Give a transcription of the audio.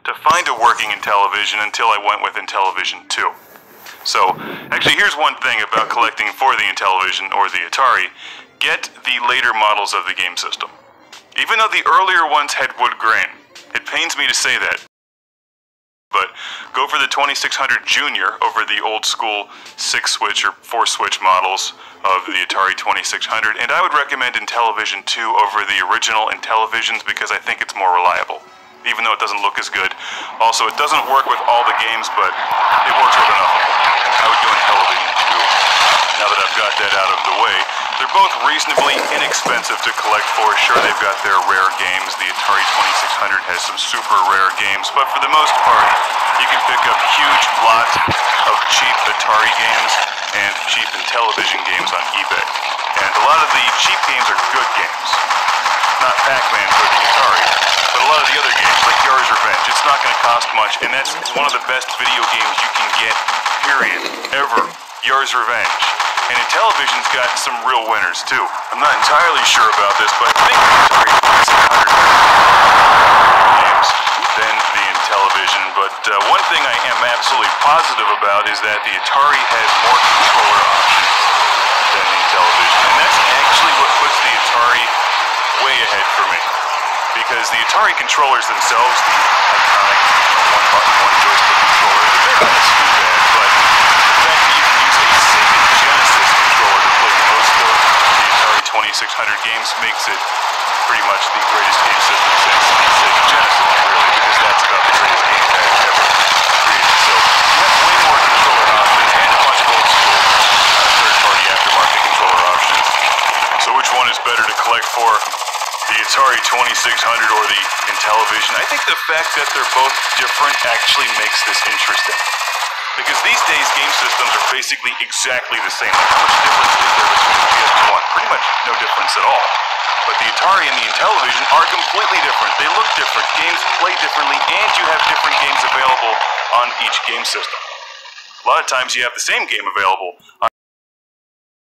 to find a working Intellivision until I went with Intellivision 2. So, actually, here's one thing about collecting for the Intellivision or the Atari. Get the later models of the game system. Even though the earlier ones had wood grain. It pains me to say that. But go for the 2600 Junior over the old school 6-switch or 4-switch models of the Atari 2600, and I would recommend Intellivision 2 over the original Intellivisions because I think it's more reliable, even though it doesn't look as good. Also, it doesn't work with all the games, but it works with enough of them. I would go Intellivision 2. Now that I've got that out of the way, they're both reasonably inexpensive to collect for. Sure, they've got their rare games. The Atari 2600 has some super rare games, but for the most part, you can pick up huge lot of cheap Atari games and cheap Intellivision games on eBay. And a lot of the cheap games are good games. Not Pac-Man for the Atari, but a lot of the other games, like Yars' Revenge. It's not going to cost much, and that's one of the best video games you can get, period, ever. Yars' Revenge. And Intellivision's got some real winners, too. I'm not entirely sure about this, but I think the Atari 2600 games than the Intellivision. But one thing I am absolutely positive about is that the Atari has more controller options than the Intellivision. And that's actually what puts the Atari way ahead for me. Because the Atari controllers themselves, the iconic one-button, one-joystick controllers, they're not as too bad, but the fact that you can use a Sega Genesis controller to play most of the Atari 2600 games makes it pretty much the greatest game system since Sega Genesis, really, because that's about the greatest game that ever created. So you have way more controller options and a bunch of old school third-party aftermarket controller options. So which one is better to collect for? The Atari 2600 or the Intellivision? I think the fact that they're both different actually makes this interesting. Because these days, game systems are basically exactly the same. Like, how much difference is there between the PS1? Pretty much no difference at all. But the Atari and the Intellivision are completely different. They look different, games play differently, and you have different games available on each game system. A lot of times you have the same game available on